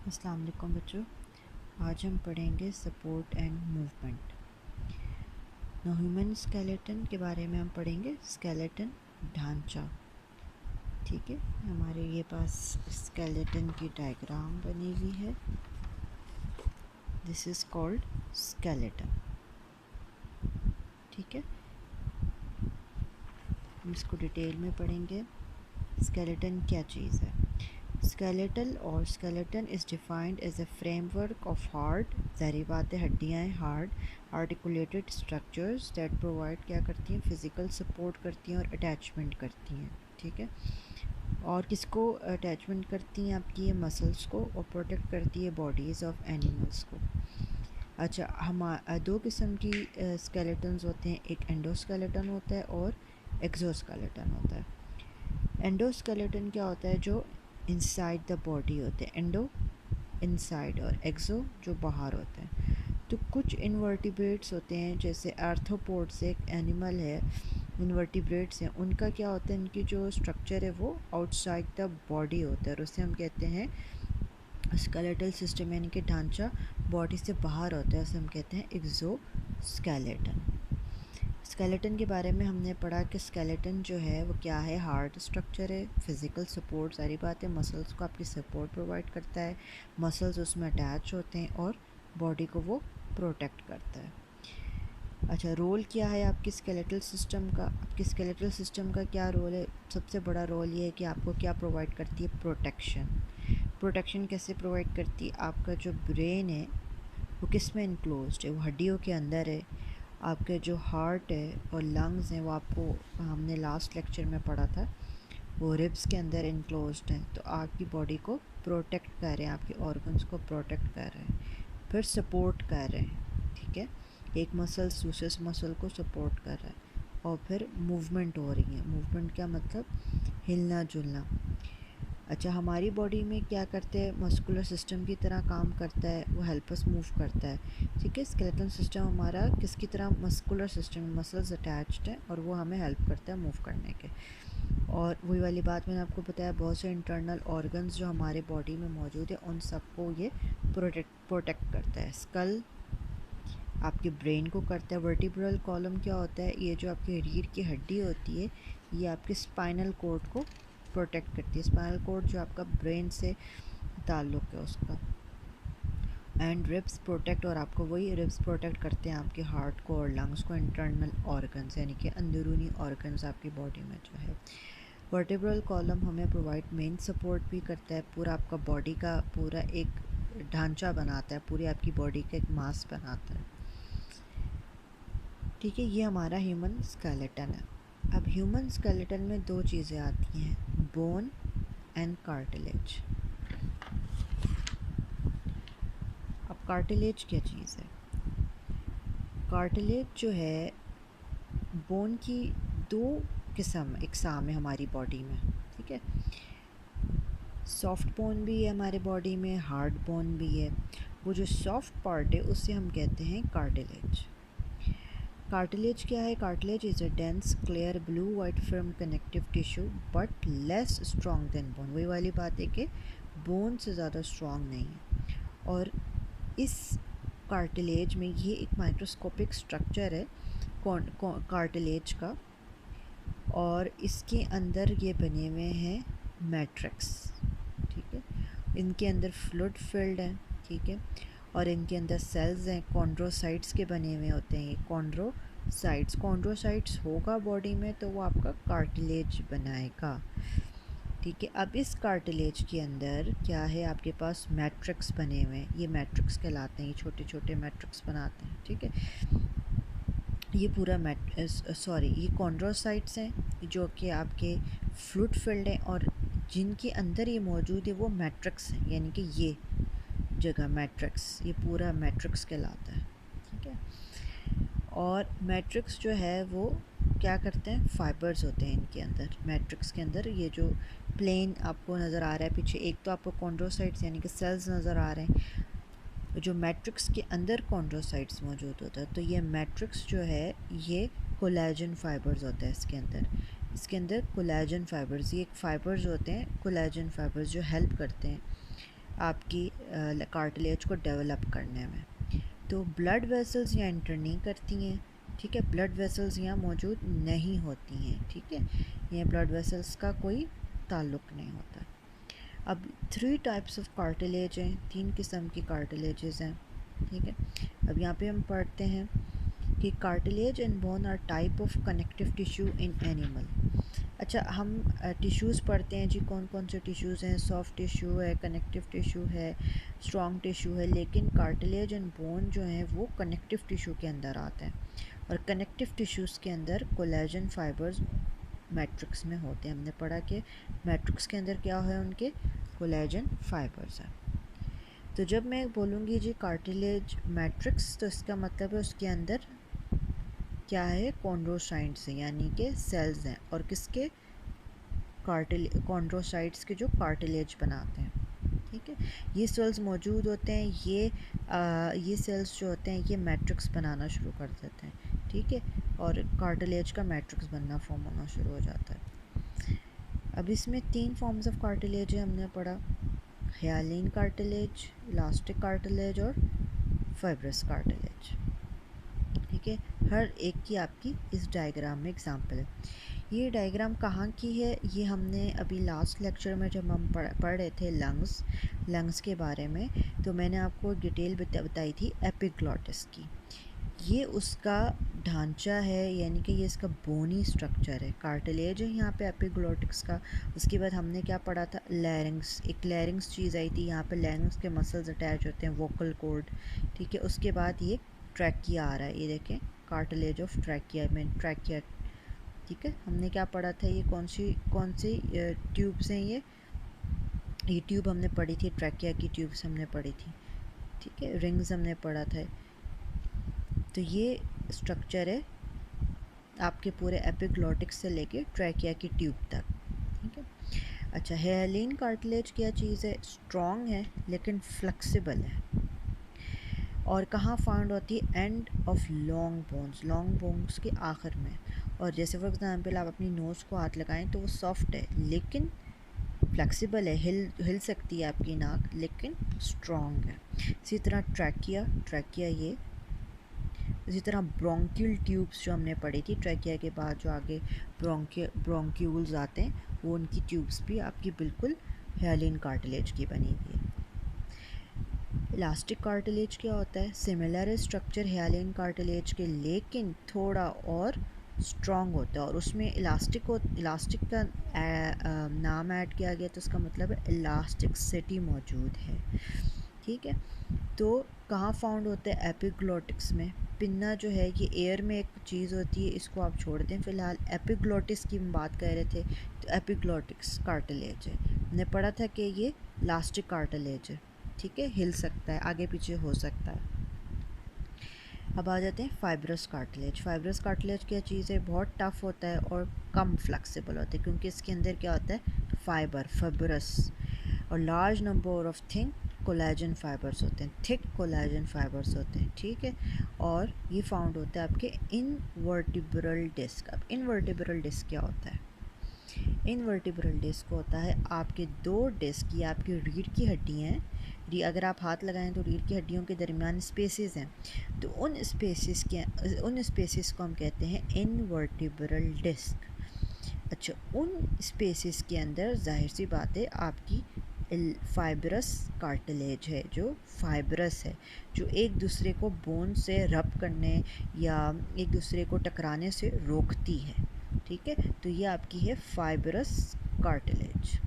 अस्सलाम वालेकुम बच्चों, आज हम पढ़ेंगे support and movement. Human skeleton के बारे में हम पढ़ेंगे, स्केलेटन ढांचा। ठीक है, हमारे ये पास स्केलेटन की डायग्राम बनी हुई है। This is called skeleton. ठीक है, हम इसको डिटेल में पढ़ेंगे। स्केलेटन क्या चीज़ है? स्केलेटल और skeleton is defined as a framework of hard, ज़ाहिर बात है हड्डियाँ हैं, hard articulated structures that provide क्या करती हैं, फिज़िकल सपोर्ट करती हैं और अटैचमेंट करती हैं। ठीक है, और किसको अटैचमेंट करती हैं? आपकी ये मसल्स को, और प्रोटेक्ट करती है बॉडीज़ ऑफ एनिमल्स को। अच्छा, हम दो किस्म की स्केलेटन्स होते हैं, एक एंडोस्केलेटन होता है और एक्सोस्केलेटन होता है। एंडोस्केलेटन क्या होता है? जो इनसाइड द बॉडी होते हैं, एंडो इनसाइड और एक्सो जो बाहर होते हैं। तो कुछ इनवर्टिब्रेट्स होते हैं, जैसे आर्थ्रोपोड्स एक एनिमल है, इनवर्टिब्रेट्स हैं, उनका क्या होता है, उनकी जो स्ट्रक्चर है वो आउटसाइड द बॉडी होता है, और उसे हम कहते हैं स्केलेटल सिस्टम, यानी कि ढांचा बॉडी से बाहर होता है, उसे हम कहते हैं एक्सोस्केलेटन। स्केलेटन के बारे में हमने पढ़ा कि स्केलेटन जो है वो क्या है, हार्ड स्ट्रक्चर है, फिज़िकल सपोर्ट, सारी बात है, मसल्स को आपकी सपोर्ट प्रोवाइड करता है, मसल्स उसमें अटैच होते हैं और बॉडी को वो प्रोटेक्ट करता है। अच्छा, रोल क्या है आपकी स्केलेटल सिस्टम का? आपकी स्केलेटल सिस्टम का क्या रोल है? सबसे बड़ा रोल ये है कि आपको क्या प्रोवाइड करती है, प्रोटेक्शन। प्रोटेक्शन कैसे प्रोवाइड करती है? आपका जो ब्रेन है वो किस में इनक्लोज्ड है? वो हड्डियों के अंदर है। आपके जो हार्ट है और लंग्स हैं वो आपको हमने लास्ट लेक्चर में पढ़ा था, वो रिब्स के अंदर इनक्लोज्ड हैं। तो आपकी बॉडी को प्रोटेक्ट कर रहे हैं, आपके ऑर्गन्स को प्रोटेक्ट कर रहे हैं, फिर सपोर्ट कर रहे हैं। ठीक है, एक मसल दूसरे मसल को सपोर्ट कर रहा है, और फिर मूवमेंट हो रही है। मूवमेंट क्या मतलब? हिलना जुलना। अच्छा, हमारी बॉडी में क्या करते हैं, मस्कुलर सिस्टम की तरह काम करता है, वो हेल्प अस मूव करता है। ठीक है, स्केलेटल सिस्टम हमारा किसकी तरह? मस्कुलर सिस्टम, मसल्स अटैच्ड हैं और वो हमें हेल्प करता है मूव करने के। और वही वाली बात मैंने आपको बताया, बहुत से इंटरनल ऑर्गन्स जो हमारे बॉडी में मौजूद है उन सबको ये प्रोटेक्ट करता है। स्कल आपके ब्रेन को करता है। वर्टिब्रल कॉलम क्या होता है? ये जो आपकी रीढ़ की हड्डी होती है, ये आपके स्पाइनल कोड को प्रोटेक्ट करती है। स्पाइनल कोड जो आपका ब्रेन से ताल्लुक़ है उसका। एंड रिब्स प्रोटेक्ट, और आपको वही रिब्स प्रोटेक्ट करते हैं आपके हार्ट को और लंग्स को, इंटरनल ऑर्गन्स यानी कि अंदरूनी ऑर्गन्स आपकी बॉडी में जो है। वर्टिब्रल कॉलम हमें प्रोवाइड मेन सपोर्ट भी करता है, पूरा आपका बॉडी का पूरा एक ढांचा बनाता है, पूरी आपकी बॉडी का एक मास बनाता है। ठीक है, ये हमारा ह्यूमन स्केलेटन है। अब ह्यूमन स्केलेटन में दो चीज़ें आती हैं, बोन एंड कार्टिलेज। अब कार्टिलेज क्या चीज़ है? कार्टिलेज जो है, बोन की दो किस्म इकसाम है हमारी बॉडी में। ठीक है, सॉफ्ट बोन भी है हमारे बॉडी में, हार्ड बोन भी है। वो जो सॉफ्ट पार्ट है उसे हम कहते हैं कार्टिलेज। कार्टिलेज क्या है? Cartilage is a dense clear blue white film connective tissue but less strong than bone. वही वाली बात है कि बोन से ज़्यादा स्ट्रॉन्ग नहीं है। और इस कार्टिलेज में ये एक माइक्रोस्कोपिक स्ट्रक्चर है कार्टिलेज का, और इसके अंदर ये बने हुए हैं मैट्रिक्स। ठीक है, इनके अंदर फ्लूइड फिल्ड है। ठीक है, और इनके अंदर सेल्स हैं, कॉन्ड्रोसाइट्स के बने हुए होते हैं। ये कॉन्ड्रोसाइट्स होगा बॉडी में तो वो आपका कार्टिलेज बनाएगा। ठीक है, अब इस कार्टिलेज के अंदर क्या है, आपके पास मैट्रिक्स बने हुए हैं, ये मैट्रिक्स कहलाते हैं, ये छोटे छोटे मैट्रिक्स बनाते हैं। ठीक है, ये पूरा ये कॉन्ड्रोसाइट्स हैं जो कि आपके फ्लूइड फिल्ड हैं, और जिनके अंदर ये मौजूद है वो मैट्रिक्स हैं, यानी कि ये जगह मैट्रिक्स, ये पूरा मैट्रिक्स कहलाता है। ठीक है, और मैट्रिक्स जो है वो क्या करते हैं, फाइबर्स होते हैं इनके अंदर, मैट्रिक्स के अंदर। ये जो प्लेन आपको नज़र आ रहा है पीछे, एक तो आपको कॉन्ड्रोसाइट्स यानी कि सेल्स नज़र आ रहे हैं, जो मैट्रिक्स के अंदर कॉन्ड्रोसाइट्स मौजूद होता है। तो ये मैट्रिक्स जो है ये कोलेजन फाइबर्स होता है इसके अंदर कोलेजन फाइबर्स, ये फाइबर्स होते हैं कोलेजन फाइबर्स जो हेल्प करते हैं आपकी कार्टिलेज को डेवलप करने में। तो ब्लड वेसल्स यहाँ इंटर नहीं करती हैं, ठीक है, ब्लड वेसल्स यहाँ मौजूद नहीं होती हैं, ठीक है, ये ब्लड वेसल्स का कोई ताल्लुक़ नहीं होता। अब 3 टाइप्स ऑफ कार्टिलेज हैं, 3 किस्म की कार्टिलेजेस हैं, ठीक है। अब यहाँ पे हम पढ़ते हैं कि cartilage and bone are type of connective tissue in animal. अच्छा, हम टिश्यूज़ पढ़ते हैं जी, कौन कौन से टिश्यूज़ हैं, सॉफ्ट टिश्यू है, कनेक्टिव टिश्यू है, स्ट्रॉन्ग टिश्यू है, लेकिन कार्टिलेज एंड बोन जो हैं वो कनेक्टिव टिश्यू के अंदर आते हैं, और कनेक्टिव टिश्यूज़ के अंदर कोलेजन फाइबर्स मैट्रिक्स में होते हैं। हमने पढ़ा कि मैट्रिक्स के अंदर क्या है, उनके कोलेजन फाइबर्स हैं। तो जब मैं बोलूँगी जी कार्टिलेज मैट्रिक्स, तो इसका मतलब है उसके अंदर क्या है, कॉन्ड्रोसाइट्स हैं, यानी कि सेल्स हैं, और किसके, कॉन्ड्रोसाइट्स के जो कार्टिलेज बनाते हैं, ठीक है, ये सेल्स मौजूद होते हैं। ये सेल्स जो होते हैं ये मैट्रिक्स बनाना शुरू कर देते हैं, ठीक है, और कार्टिलेज का मैट्रिक्स बनना, फॉर्म होना शुरू हो जाता है। अब इसमें 3 फॉर्म्स ऑफ कार्टिलेज है, हमने पढ़ा, हाइलिन कार्टिलेज, इलास्टिक कार्टिलेज और फाइब्रस कार्टिलेज, ठीक है। हर एक की आपकी इस डायग्राम में एग्जांपल है। ये डायग्राम कहाँ की है, ये हमने अभी लास्ट लेक्चर में जब हम पढ़ रहे थे लंग्स के बारे में, तो मैंने आपको डिटेल बताई थी एपिग्लॉटिस की। ये उसका ढांचा है, यानी कि ये इसका बोनी स्ट्रक्चर है, कार्टिलेज है यहाँ पे एपिग्लॉटिक्स का। उसके बाद हमने क्या पढ़ा था, लैरिंग्स, एक लैरिंग्स चीज़ आई थी, यहाँ पे लैरिंग्स के मसल्स अटैच होते हैं, वोकल कॉर्ड, ठीक है। उसके बाद ये ट्रैकिया आ रहा है, ये देखें, कार्टिलेज ऑफ ट्रैकिया में, ट्रैकिया, ठीक है। हमने क्या पढ़ा था, ये कौन सी ट्यूब्स हैं, ये ट्यूब हमने पढ़ी थी, ट्रैकिया की ट्यूब्स हमने पढ़ी थी, ठीक है, रिंग्स हमने पढ़ा था। तो ये स्ट्रक्चर है आपके पूरे एपिग्लॉटिक्स से लेके ट्रैकिया की ट्यूब तक, ठीक है। अच्छा, हाइलिन कार्टिलेज क्या चीज़ है, स्ट्रॉन्ग है लेकिन फ्लेक्सिबल है, और कहाँ फाउंड होती है, एंड ऑफ लॉन्ग बोन्स के आखिर में। और जैसे फॉर एग्जांपल आप अपनी नोज़ को हाथ लगाएं तो वो सॉफ्ट है लेकिन फ्लेक्सिबल है, हिल सकती है आपकी नाक, लेकिन स्ट्रॉन्ग है। इसी तरह ट्रैकिया ये, इसी तरह ब्रोंकियल ट्यूब्स जो हमने पढ़ी थी, ट्रैकिया के बाद जो आगे ब्रोंक्यूल्स आते हैं, वो उनकी ट्यूब्स भी आपकी बिल्कुल हाइलिन कार्टिलेज की बनी हुई है। इलास्टिक कार्टिलेज क्या होता है, सिमिलर स्ट्रक्चर हाइलिन कार्टिलेज के, लेकिन थोड़ा और स्ट्रॉन्ग होता है, और उसमें इलास्टिक का नाम ऐड किया गया, तो उसका मतलब है इलास्टिसिटी मौजूद है, ठीक है। तो कहाँ फाउंड होता है, एपिग्लॉटिक्स में। पिन्ना जो है ये एयर में एक चीज़ होती है, इसको आप छोड़ दें फ़िलहाल। एपिग्लॉटिस की हम बात कर रहे थे, तो एपिग्लॉटिक्स कार्टिलेज है, हमने पढ़ा था कि ये इलास्टिक कार्टिलेज है, ठीक है, हिल सकता है, आगे पीछे हो सकता है। अब आ जाते हैं फाइब्रस कार्टिलेज। फाइब्रस कार्टिलेज क्या चीज़ है, बहुत टफ़ होता है और कम फ्लेक्सिबल होता है, क्योंकि इसके अंदर क्या होता है, फाइबरस, और large number of think collagen fibres होते हैं, थिक कोलेजन फाइबर्स होते हैं, ठीक है। और ये फाउंड होता है आपके इनवर्टिब्रल डिस्क। अब इनवर्टिब्रल डिस्क क्या होता है, इनवर्टिब्रल डिस्क होता है आपके 2 डिस्क, ये आपकी रीढ़ की हड्डियाँ हैं, अगर आप हाथ लगाएं तो रीढ़ की हड्डियों के दरमियान स्पेसेस हैं, तो उन स्पेसेस को हम कहते हैं इनवर्टिब्रल डिस्क। अच्छा, उन स्पेसेस के अंदर जाहिर सी बात है आपकी फाइब्रस कार्टिलेज है, जो फाइब्रस है, जो एक दूसरे को बोन से रब करने या एक दूसरे को टकराने से रोकती है, ठीक है। तो ये आपकी है फाइब्रस कार्टिलेज।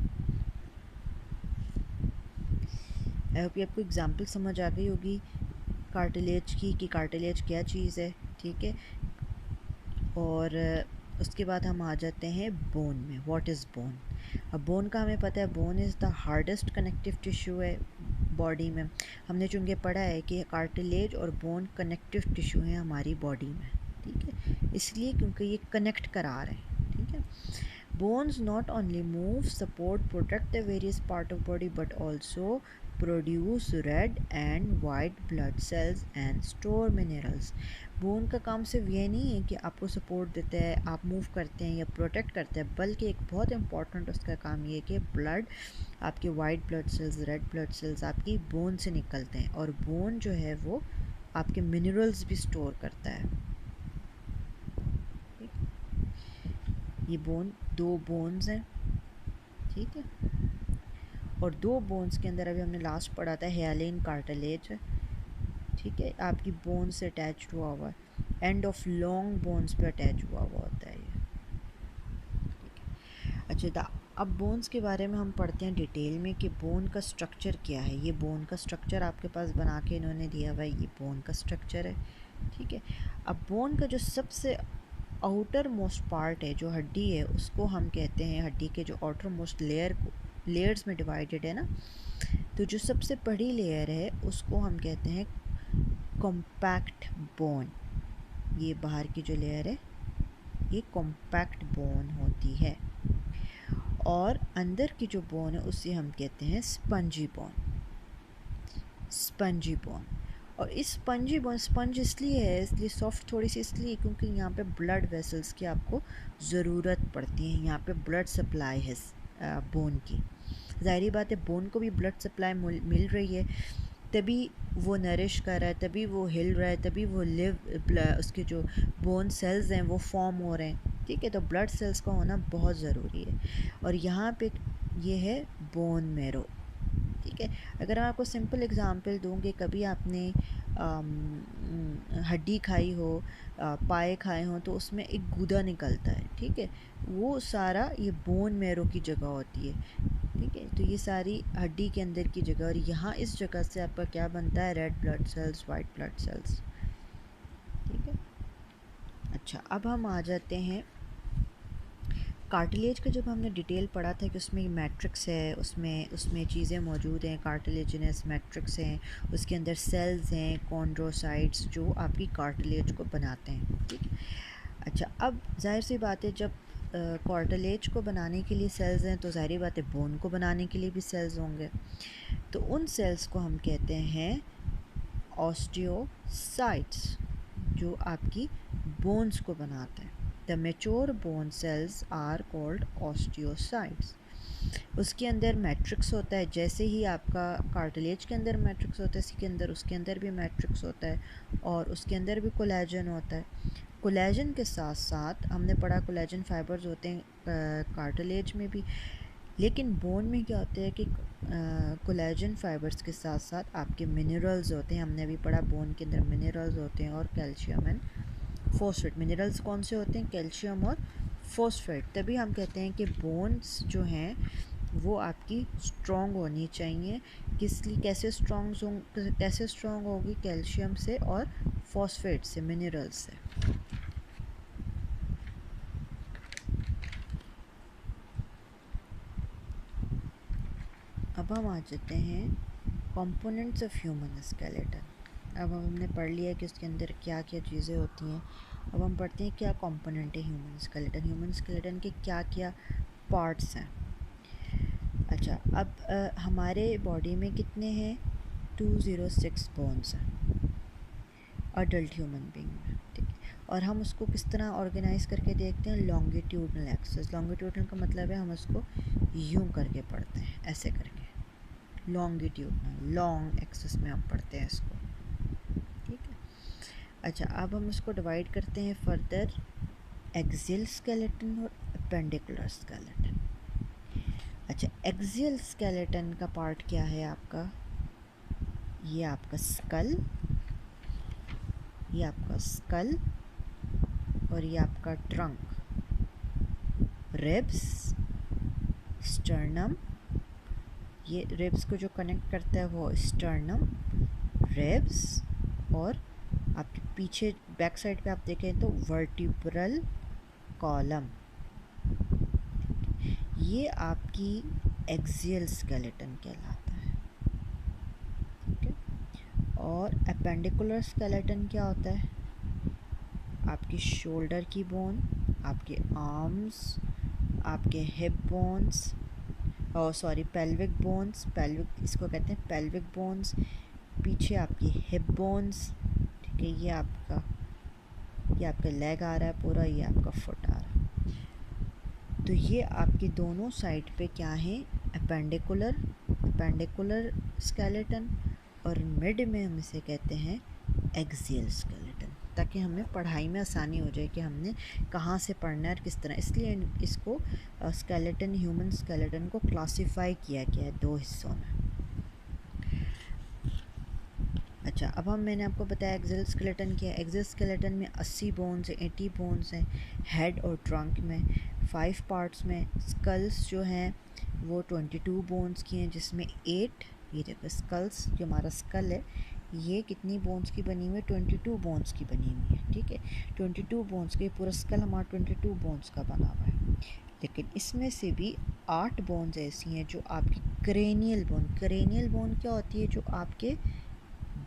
आई होप आपको एग्जांपल समझ आ गई होगी कार्टिलेज की, कि कार्टिलेज क्या चीज़ है, ठीक है। और उसके बाद हम आ जाते हैं बोन में। What is bone? अब बोन का हमें पता है, bone is the hardest connective tissue है बॉडी में। हमने चूँकि पढ़ा है कि कार्टिलेज और बोन कनेक्टिव टिश्यू हैं हमारी बॉडी में, ठीक है, इसलिए क्योंकि ये कनेक्ट करा रहे हैं, ठीक है। Bones not only move, support, protect the various part of body but also produce red and white blood cells and store minerals. Bone का काम सिर्फ ये नहीं है कि आपको सपोर्ट देता है, आप मूव करते हैं या प्रोटेक्ट करते हैं, बल्कि एक बहुत इंपॉर्टेंट उसका काम ये है कि ब्लड, आपके white blood cells, red blood cells आपकी बोन से निकलते हैं और बोन जो है वो आपके मिनरल्स भी स्टोर करता है। ये बोन, दो बोन्स हैं, ठीक है, और दो बोन्स के अंदर अभी हमने लास्ट पढ़ा था हेयरलाइन कार्टिलेज, ठीक है, आपकी बोन से अटैच हुआ हुआ है, एंड ऑफ लॉन्ग बोन्स पे अटैच हुआ हुआ होता है ये। अच्छा, अब बोन्स के बारे में हम पढ़ते हैं डिटेल में कि बोन का स्ट्रक्चर क्या है। ये बोन का स्ट्रक्चर आपके पास बना के इन्होंने दिया हुआ है, ये बोन का स्ट्रक्चर है, ठीक है। अब बोन का जो सबसे आउटर मोस्ट पार्ट है, जो हड्डी है, उसको हम कहते हैं, हड्डी के जो आउटर मोस्ट लेयर को, लेयर्स में डिवाइडेड है ना, तो जो सबसे बड़ी लेयर है उसको हम कहते हैं कॉम्पैक्ट बोन। ये बाहर की जो लेयर है ये कॉम्पैक्ट बोन होती है, और अंदर की जो बोन है उसे हम कहते हैं स्पंजी बोन, स्पंजी बोन। और इस स्पंजी बोन, स्पंज इसलिए है, इसलिए सॉफ्ट थोड़ी सी इसलिए क्योंकि यहाँ पे ब्लड वेसल्स की आपको ज़रूरत पड़ती है, यहाँ पे ब्लड सप्लाई है बोन की। ज़ाहिर बात है बोन को भी ब्लड सप्लाई मिल रही है, तभी वो नरिश कर रहा है, तभी वो हिल रहा है, तभी वो उसके जो बोन सेल्स हैं वो फॉर्म हो रहे हैं, ठीक है। तो ब्लड सेल्स का होना बहुत ज़रूरी है। और यहाँ पे ये है बोन मैरो, ठीक है। अगर मैं आपको सिंपल एग्जांपल दूँ कि कभी आपने हड्डी खाई हो, पाए खाए हों, तो उसमें एक गूदा निकलता है, ठीक है, वो सारा ये बोन मैरो की जगह होती है, ठीक है। तो ये सारी हड्डी के अंदर की जगह, और यहाँ इस जगह से आपका क्या बनता है, red blood cells, white blood cells, ठीक है। अच्छा, अब हम आ जाते हैं कार्टिलेज का। जब हमने डिटेल पढ़ा था कि उसमें मैट्रिक्स है, उसमें उसमें चीज़ें मौजूद हैं, कार्टिलेजिनस मैट्रिक्स हैं, उसके अंदर सेल्स हैं, कॉन्ड्रोसाइट्स, जो आपकी कार्टिलेज को बनाते हैं, ठीक है। अच्छा, अब जाहिर सी बात है, जब कार्टिलेज को बनाने के लिए सेल्स हैं तो ज़ाहिर बात है बोन को बनाने के लिए भी सेल्स होंगे, तो उन सेल्स को हम कहते हैं ऑस्टियोसाइट्स, जो आपकी बोन्स को बनाते हैं। The mature bone cells are called osteocytes. उसके अंदर मैट्रिक्स होता है, जैसे ही आपका कार्टिलेज के अंदर मैट्रिक्स होता है, इसके अंदर, उसके अंदर भी मैट्रिक्स होता है, और उसके अंदर भी कोलेजन होता है। कोलेजन के साथ साथ हमने पढ़ा कोलेजन फाइबर्स होते हैं कार्टिलेज में भी, लेकिन बोन में क्या होता है कि कोलेजन फाइबर्स के साथ साथ आपके मिनरल्स होते हैं। हमने अभी पढ़ा बोन के अंदर मिनरल्स होते हैं, और कैल्शियम एंड फॉस्फेट। मिनरल्स कौन से होते हैं, कैल्शियम और फॉस्फेट। तभी हम कहते हैं कि बोन्स जो हैं वो आपकी स्ट्रॉन्ग होनी चाहिए। किस लिए, कैसे स्ट्रॉन्ग होगी, कैल्शियम से और फॉस्फेट से, मिनरल्स से। अब हम आ जाते हैं कंपोनेंट्स ऑफ ह्यूमन स्केलेटन। अब हमने पढ़ लिया कि उसके अंदर क्या क्या चीज़ें होती हैं। अब हम पढ़ते हैं क्या कंपोनेंट है ह्यूमन स्केलेटन, ह्यूमन स्केलेटन के क्या क्या पार्ट्स हैं। अच्छा, अब हमारे बॉडी में कितने हैं, 206 बोन्स हैं अडल्ट ह्यूमन बीइंग में, ठीक है। और हम उसको किस तरह ऑर्गेनाइज करके देखते हैं, लॉन्गिट्यूडनल एक्सेस। लॉन्गिट्यूडनल का मतलब है हम उसको यूं करके पढ़ते हैं, ऐसे करके, लॉन्गिट्यूडनल, लॉन्ग एक्सेस में हम पढ़ते हैं इसको, ठीक है। अच्छा, अब हम इसको डिवाइड करते हैं फर्दर, एक्सियल स्केलेटन और अपेंडिकुलर स्केलेटन। अच्छा, एक्सियल स्केलेटन का पार्ट क्या है आपका, ये आपका स्कल, ये आपका स्कल, और ये आपका ट्रंक, रिब्स, स्टर्नम, ये रिब्स को जो कनेक्ट करता है वो स्टर्नम, रिब्स, और आपके पीछे बैक साइड पे आप देखें तो वर्टिब्रल कॉलम, ये आपकी एक्सियल स्केलेटन कहलाता है, ठीक है। और अपेंडिकुलर स्केलेटन क्या होता है, आपकी शोल्डर की बोन, आपके आर्म्स, आपके हिप बोन्स, और सॉरी पेल्विक बोन्स, पेल्विक इसको कहते हैं पेल्विक बोन्स, पीछे आपकी हिप बोन्स, ठीक है, ये आपका लेग आ रहा है पूरा, ये आपका फुट आ रहा है। तो ये आपकी दोनों साइड पे क्या है, अपेंडिकुलर स्केलेटन, और मिड में हम इसे कहते हैं एक्सियल स्केलेटन, ताकि हमें पढ़ाई में आसानी हो जाए कि हमने कहाँ से पढ़ना है और किस तरह। इसलिए इसको स्केलेटन, ह्यूमन स्केलेटन को क्लासिफाई किया गया है 2 हिस्सों में। अच्छा, अब मैंने आपको बताया एक्सियल स्केलेटन क्या है। एक्सियल स्केलेटन में 80 बोन्स हैं, 80 बोन्स हैं हेड और ट्रंक में, 5 पार्ट्स में। स्कल्स जो हैं वो 22 बोन्स की हैं, जिसमें 8, ये देखो स्कल्स, जो हमारा स्कल है ये कितनी बोन्स की बनी हुई है, 22 बोन्स की बनी हुई है, ठीक है, 22 बोन्स के, पूरा स्कल हमारा 22 बोन्स का बना हुआ है। लेकिन इसमें से भी 8 बोन्स ऐसी हैं जो आपकी क्रेनियल बोन क्या होती है, जो आपके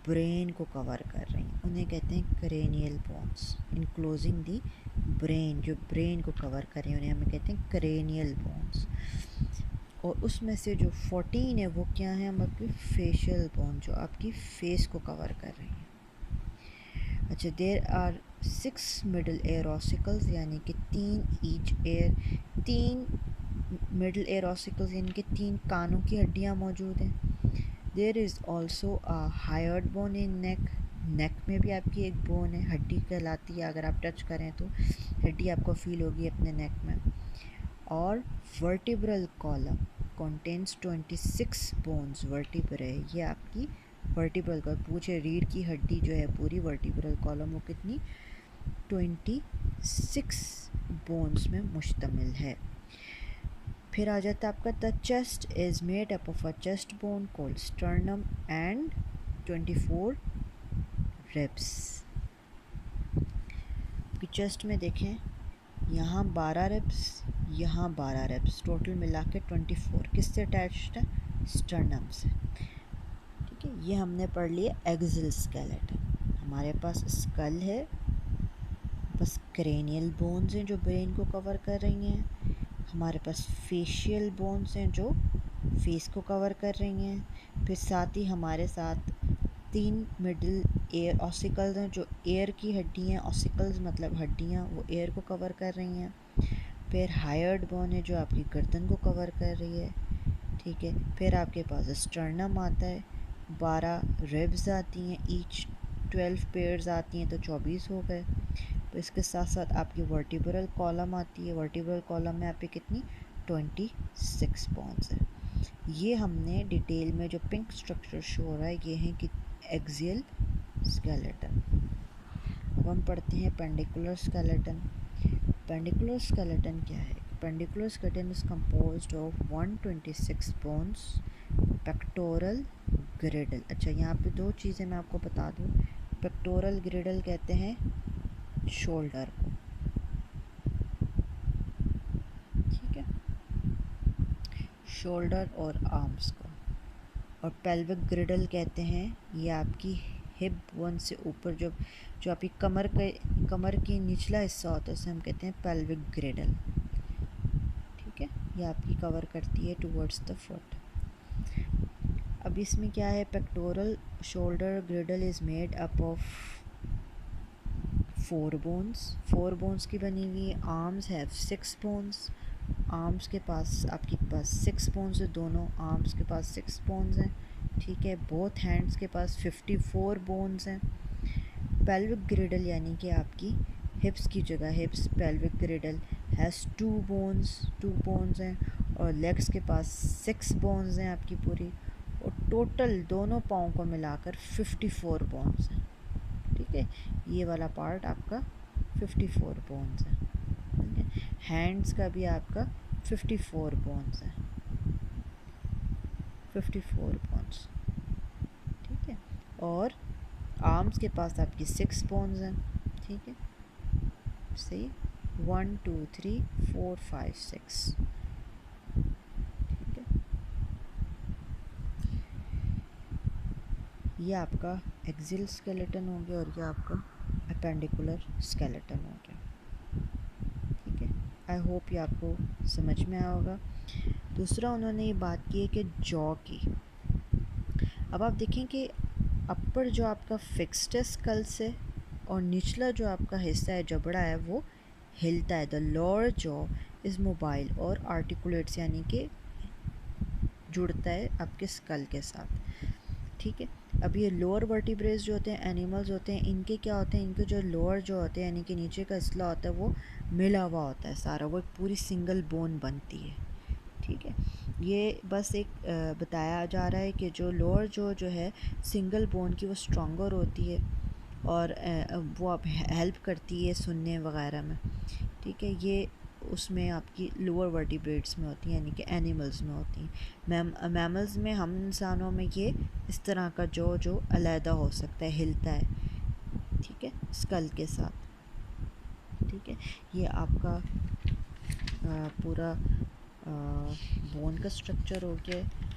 ब्रेन को कवर कर रही हैं, उन्हें कहते हैं क्रेनियल बोन्स, इनक्लोजिंग दी ब्रेन, जो ब्रेन को कवर कर रही हैं उन्हें हमें कहते हैं क्रेनियल बोन्स। और उसमें से जो 14 है वो क्या है, हम आपकी फेशियल बोन, जो आपकी फेस को कवर कर रही हैं। अच्छा, there are 6 middle ear ossicles, यानी कि 3 मिडल एयर ऑसिकल्स, यानी कि 3 कानों की हड्डियाँ मौजूद हैं। There is also a hyoid bone in neck में भी आपकी एक बोन है, हड्डी कहलाती है, अगर आप टच करें तो हड्डी आपको फील होगी अपने नेक में। और vertebral column contains 26 bones, vertebrae, ये आपकी वर्टिब्रल कॉलम, पूछे रीढ़ की हड्डी जो है पूरी वर्टिब्रल कॉलम वो कितनी, 26 बोन्स में मुश्तमिल है। फिर आ जाता है आपका the chest is made up of a chest bone called sternum and 24 ribs. Chest में देखें, यहाँ 12 रिब्स, यहाँ 12 रिब्स, टोटल मिला के 24, किससे अटैच्ड है, स्टर्नम से, ठीक है। ये हमने पढ़ लिया एक्सियल स्केलेटन। हमारे पास स्कल है, बस क्रेनियल बोन्स हैं जो ब्रेन को कवर कर रही हैं, हमारे पास फेशियल बोन्स हैं जो फेस को कवर कर रही हैं, फिर साथ ही हमारे साथ 3 मिडिल एयर ऑसिकल्स हैं जो एयर की हड्डी हैं, ऑसिकल्स मतलब हड्डियाँ, वो एयर को कवर कर रही हैं। फिर हायर्ड बोन है जो आपकी गर्दन को कवर कर रही है, ठीक है। फिर आपके पास स्टर्नम आता है, 12 रिब्स आती हैं, ईच 12 पेयर्स आती हैं, तो 24 हो गए। तो इसके साथ साथ आपकी वर्टिब्रल कॉलम आती है, वर्टिब्रल कॉलम में आपकी कितनी, 26 बोन्स है। ये हमने डिटेल में जो पिंक स्ट्रक्चर शो हो रहा है ये है कि एक्सियल स्केलेटन। अब हम पढ़ते हैं पेंडिकुलर स्केलेटन। पेंडिकुलर स्केलेटन क्या है, appendicular skeleton is composed of 126 bones, pectoral girdle. अच्छा, यहाँ पे 2 चीज़ें मैं आपको बता दूँ। पेक्टोरल ग्रिडल कहते हैं शोल्डर को, ठीक है, शोल्डर और आर्म्स को। और पेल्विक ग्रिडल कहते हैं ये आपकी हिप बोन से ऊपर जो आपकी कमर की निचला हिस्सा होता है, उसे हम कहते हैं पेल्विक ग्रिडल, ठीक है, ये आपकी कवर करती है टुवर्ड्स द फुट। अब इसमें क्या है, pectoral shoulder ग्रिडल is made up of 4 bones की बनी हुई है। आर्म्स हैव 6 बोन्स, आर्म्स के पास आपके पास 6 बोन्स है, दोनों आर्म्स के पास 6 बोन्स हैं, ठीक है। बोथ हैंड्स के पास 54 बोन्स हैं। पेल्विक ग्रिडल यानी कि आपकी हिप्स की जगह, हिप्स पेल्विक ग्रिडल हैज़ 2 बोन्स हैं, और लेग्स के पास 6 बोन्स हैं आपकी पूरी, और टोटल दोनों पाँव को मिलाकर 54 बोन्स हैं, ठीक है। ये वाला पार्ट आपका 54 बोन्स है, ठीक है। हैंड्स का भी आपका 54 बोन्स है, 54 बोन्स, ठीक है। और आर्म्स के पास आपकी 6 बोन्स हैं, ठीक है, सही, 1 2 3 4 5 6, ठीक है। ये आपका एक्सियल स्केलेटन हो गया और ये आपका अपेंडिकुलर स्केलेटन हो गया, ठीक है। आई होप ये आपको समझ में आया होगा। दूसरा उन्होंने ये बात की है कि जॉ की। अब आप देखें कि अपर जो आपका फिक्स्ड है स्कल से और निचला जो आपका हिस्सा है जबड़ा है वो हिलता है। The lower jaw is mobile और आर्टिकुलेट्स यानी कि जुड़ता है आपके स्कल के साथ। ठीक है, अब ये लोअर वर्टिब्रेस जो होते हैं एनिमल्स होते हैं, इनके क्या होते हैं, इनके जो लोअर जो होते हैं यानी कि नीचे का असला होता है वो मिला हुआ होता है सारा, वो एक पूरी सिंगल बोन बनती है। ठीक है, ये बस एक बताया जा रहा है कि जो लोअर जो है सिंगल बोन की वो स्ट्रॉन्गर होती है और वो अब हेल्प करती है सुनने वगैरह में। ठीक है, ये उसमें आपकी लोअर वर्टिब्रेट्स में होती हैं यानी कि एनिमल्स में होती हैं। मैमल्स में हम इंसानों में ये इस तरह का जो अलहदा हो सकता है, हिलता है। ठीक है, स्कल के साथ। ठीक है, ये आपका पूरा बोन का स्ट्रक्चर हो गया है।